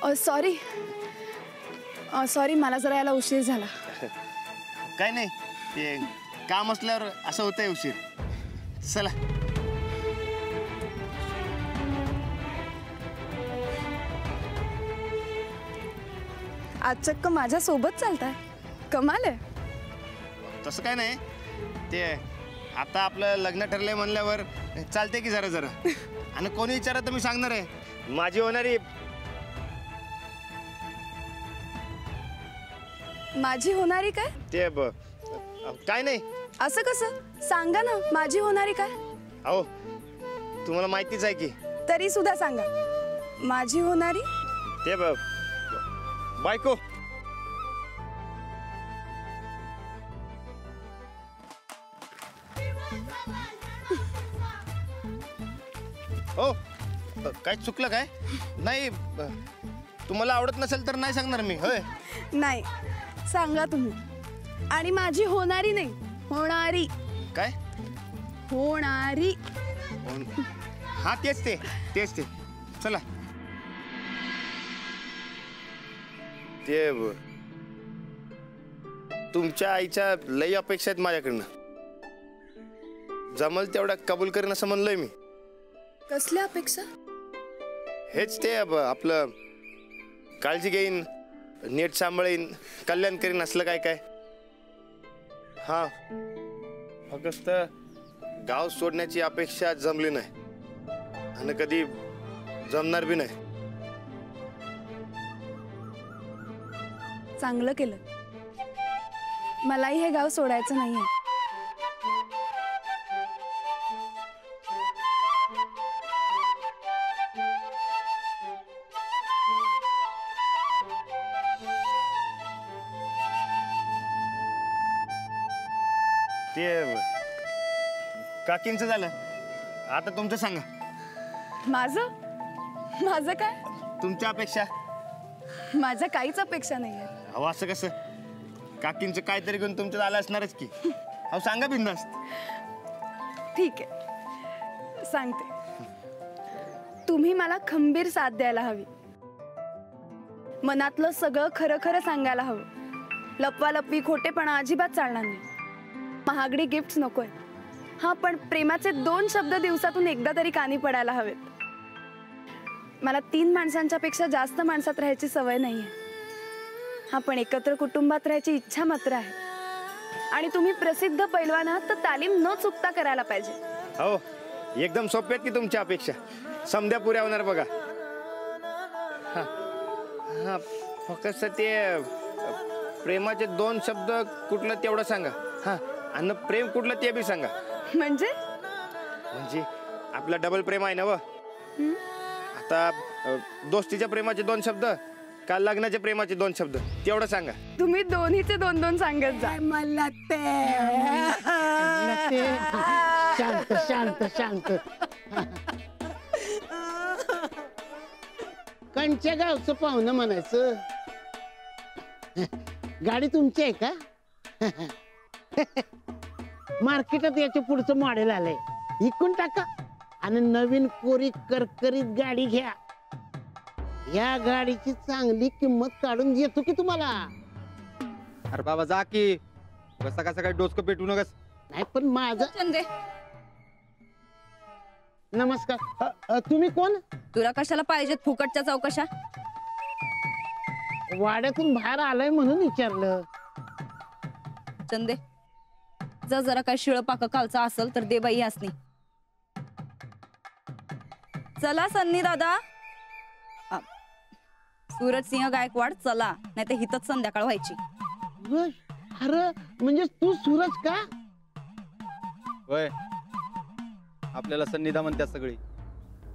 Sorry sorry, मला जरा यायला उशीर झाला. काय नाही, ते काम असल्यावर असं होतंय उशीर. चला. आज चक्क माझ्या सोबत चालताय, कमाल आहे. तसं काय नाही, ते आता आपलं लग्न ठरलंय म्हणल्यावर चालते की जरा जरा. आणि कोणी विचारत तर मी सांगणार आहे, माझी होणारी. माझी होणारी काय? ते काय नाही. असं कसं? सांगा ना, माझी होणारी काय? अहो, तुम्हाला माहितीच आहे की. तरी सुद्धा सांगा, माझी होणारी. ते बायको. हो, काय चुकलं काय? नाही, तुम्हाला आवडत नसेल तर नाही सांगणार मी. होय, नाही सांगा तुम्ही. आणि माझी होणारी नाही, होणारी. काय होणारी? हा, तेच ते. चला. ते तुमच्या आईच्या लई अपेक्षा आहेत माझ्याकडनं. जमल तेवढा कबूल करेन असं म्हणलंय मी. कसल्या अपेक्षा? हेच ते आपलं काळजी घेईन, नीट सांभाळीन, कल्याण करीन, असलं काय काय. हा, फक्त गाव सोडण्याची अपेक्षा जमली नाही आणि कधी जमणार बी नाही. चांगलं केलं. मलाही हे गाव सोडायचं नाहीये. ते काकींचं झालं, आता तुमचं सांगा. माझं काय? तुमच्या अपेक्षा. माझ्या काहीच अपेक्षा नाहीये. अहो, असं कसं? काकींचं काहीतरी घेऊन तुमच्यात आलं असणारच की. अहो, सांगा बिंदास्त. ठीक आहे, सांगते. तुम्ही मला खंबीर साथ द्यायला हवी. मनातलं सगळं खरं खरं सांगायला हवं. लपवालपवी, खोटेपणा अजिबात चालणार नाही. महागडी गिफ्ट्स नकोय. हा, पण प्रेमाचे 2 शब्द दिवसातून एकदा तरी कानी पडायला हवेत. मला 3 माणसांच्या पेक्षा जास्त माणसात राहायची सवय नाहीये. हा, पण एकत्र कुटुंबात राहायची इच्छा मात्र आहे. आणि तुम्ही प्रसिद्ध पैलवान आहात, तर तालीम न चुकता करायला पाहिजे. हो, एकदम सोपे आहेत की तुमच्या अपेक्षा. समध्या पुऱ्या होणार बघा. हा, फक्त ते प्रेमाचे 2 शब्द कुठलं तेवढं सांगा. हा, आणि प्रेम कुठलं ते बी सांगा. म्हणजे आपला डबल प्रेम आहे ना व. आता दोस्तीच्या प्रेमाचे 2 शब्द का लग्नाच्या प्रेमाचे 2 शब्द तेवढं सांगा. तुम्ही दोन्हीचे 2-2 सांगत जा. मला शांत शांत शांत. कंच्या गावचं पाहुणं म्हणायचं. गाडी तुमची आहे का? मार्केटात याच्या पुढचं मॉडेल आलंय, इकून टाका आणि नवीन कोरी करकरीत गाडी घ्या. या गाडीची चांगली किंमत काढून देतो की तुम्हाला. अरे बाबा जा की, सकाळ सकाळी डोसकं पेटू नकस. नाही पण माझं. नमस्कार, तुम्ही कोण? तुला कशाला पाहिजेत फुकटच्या चौकशा? वाड्यातून बाहेर आलाय म्हणून विचारलं. चंदे, जरा काय शिळ पाक कालचा असेल तर दे बाई असनी. चला सन्नी दादा. सूरज सिंह गायकवाड, चला, नाही तर हितच संध्याकाळ व्हायची. अरे म्हणजे तू सूरज का? होय, आपल्याला सन्निधा म्हणतात सगळी.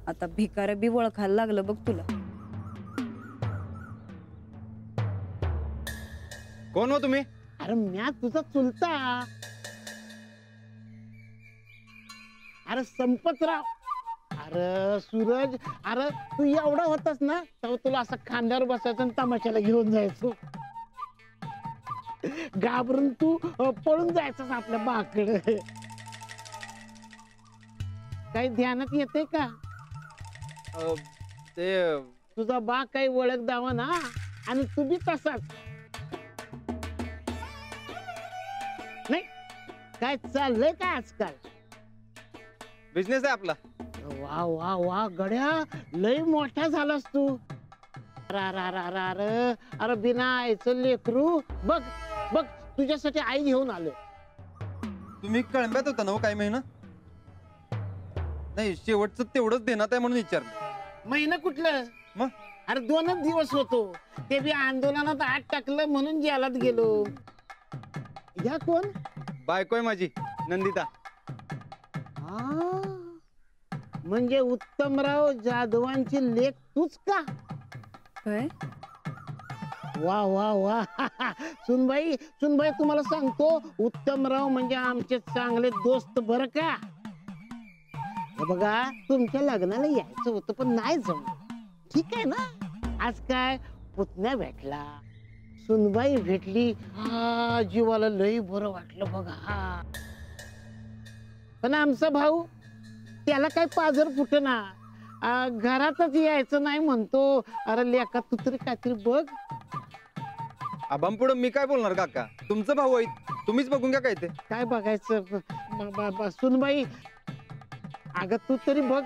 आता भिकार बी ओळखायला लागलं बघ तुला. कोण हो तुम्ही? अरे म्या तुझा चुलता. अरे संपतराव. अरे सूरज, अरे तू एवढा होतास ना तेव्हा तुला असं खांद्यावर बसायचं आणि तमाशाला घेऊन जायचो. घाबरून तू पळून जायचंस आपल्या बाकडे. काही ध्यानात येते का? ते तुझा बा काही ओळख दावा ना आणि तू बी तसाच. नाही काय चाललंय का आजकाल? बिझनेस आहे आपला. वा वा वा गड्या, लय मोठा झालास तू. अरे बिना आईचं लेकरू. बघ बघ तुझ्यासाठी आई घेऊन आलो. तुम्ही कळंब्यात होता ना हो काही महिना? नाही, शेवटचं तेवढंच देण्यात आहे म्हणून विचारलं. महिना कुठलं? मग अरे 2च दिवस होतो, ते बी आंदोलनात आत टाकलं म्हणून जेलात गेलो. या कोण? बायको आहे माझी, नंदिता. आ, म्हणजे उत्तमराव जाधवांची लेक तूच का? होय? वा वा वा सुनबाई तुम्हाला सांगतो, उत्तमराव म्हणजे आमचे चांगले दोस्त बर का. हे बघा, तुमच्या लग्नाला यायचं होतं पण नाही जमलं. ठीक आहे ना. आज काय पुतण्या भेटला, सुनबाई भेटली, हा जीवाला लई बरं वाटलं बघा. पण आमचा भाऊ, त्याला काय पाजर फुटना, घरातच यायचं नाही म्हणतो. अरे लेका तू तरी काहीतरी बघ. आबाम पुढं मी काय बोलणार काका? तुमचं भाऊ आहे, तुम्हीच बघून घ्या काय ते. काय बघायचं सुनबाई? अगं तू तरी बघ.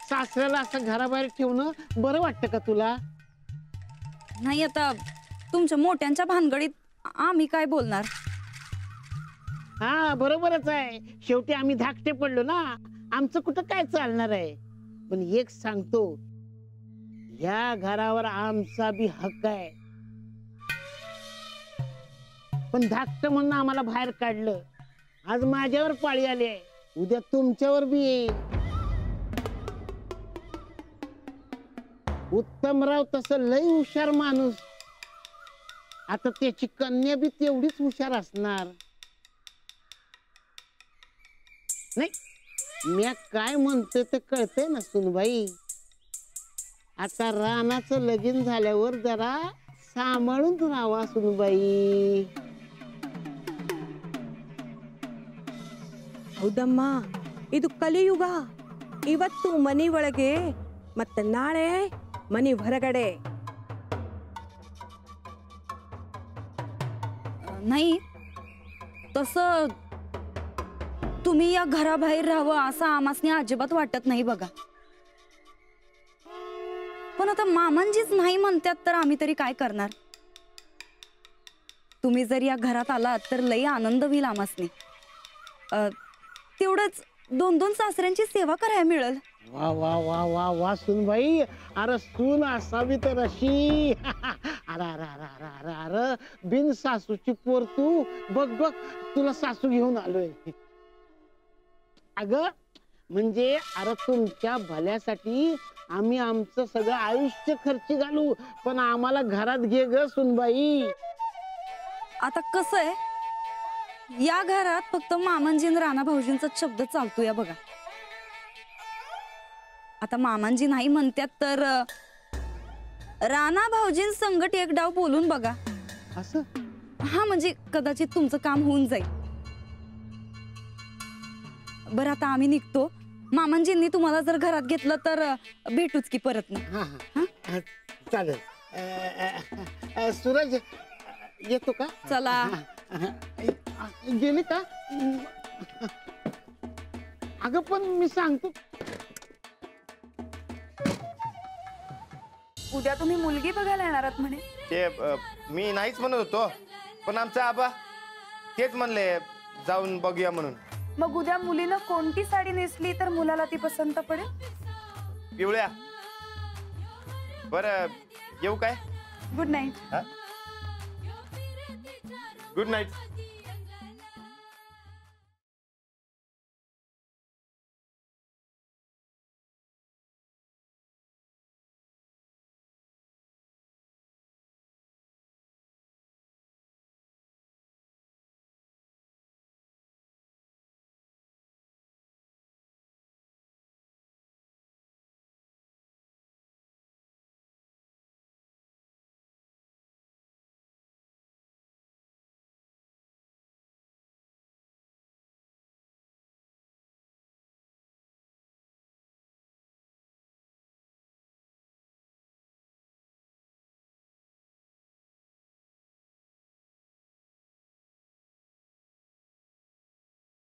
सासऱ्याला असं घराबाहेर ठेवणं बरं वाटतं का तुला? नाही, आता तुमच्या मोठ्यांच्या भानगडीत आम्ही काय बोलणार? हा बरोबरच आहे. शेवटी आम्ही धाकटे पडलो ना, आमचं कुठं काय चालणार आहे. पण एक सांगतो, या घरावर आमचा बी हक्क आहे. पण धाकट म्हणून आम्हाला बाहेर काढलं. आज माझ्यावर पाळी आली आहे, उद्या तुमच्यावर बी येईल. उत्तमराव तसं लय हुशार माणूस. आता त्याची कन्या बी तेवढीच हुशार असणार. नाही, मी काय म्हणतोय ते कळतंय ना सुनबाई. आता रानाचं लगीन झाल्यावर जरा सांभाळून राहावा सुनबाई. ಹೌದಮ್ಮ, ಇದು ಕಲಿಯುಗ. ಇವತ್ತು ಮನೆ ಒಳಗೆ ಮತ್ತೆ ನಾಳೆ ಮನೆ ಹೊರಗಡೆ. नाही, तसं तुम्ही या घराबाहेर राहावं असं आमासनी अजिबात वाटत नाही बघा. पण आता मामांजीच नाही म्हणतात तर आम्ही तरी काय करणार? तुम्ही जर या घरात आलात तर लई आनंद होईल आमासनी. तेवढंच 2-2 सासऱ्यांची सेवा करायला मिळेल. वा वा वा वा वा सुनबाई. अरे सून असावी तर अशी. अरे अरे अरे अरे अरे अरे बिन सासूची पोर तू. बघ बघ तुला सासू घेऊन आलोय. अग म्हणजे अरे तुमच्या भल्यासाठी आम्ही आमचं सगळं आयुष्य खर्ची घालू, पण आम्हाला घरात घे ग सुनबाई. आता कसं आहे, या घरात फक्त मामांजी आणि राणा भाऊजींचा शब्द चालतो या बघा. आता मामांजी नाही म्हणतात तर राणा भाऊजीं संगट एक डाव बोलून बघा. असं? हा, म्हणजे कदाचित तुमचं काम होऊन जाईल. बरं, आता आम्ही निघतो. मामांजींनी तुम्हाला जर घरात घेतलं तर भेटूच की परत ना. हा हा चालेल. सूरज येतो का? चला. गेली का? अगं पण मी सांगतो, उद्या तुम्ही मुलगी बघायला येणार आहात म्हणे. ते मी नाहीच म्हणत होतो, पण आमचा आबा तेच म्हणले जाऊन बघूया म्हणून. मग उद्या मुलीनं कोणती साडी नेसली तर मुलाला ती पसंत पडेल? पिवळ्या. बरं येऊ काय? Good night. Good night.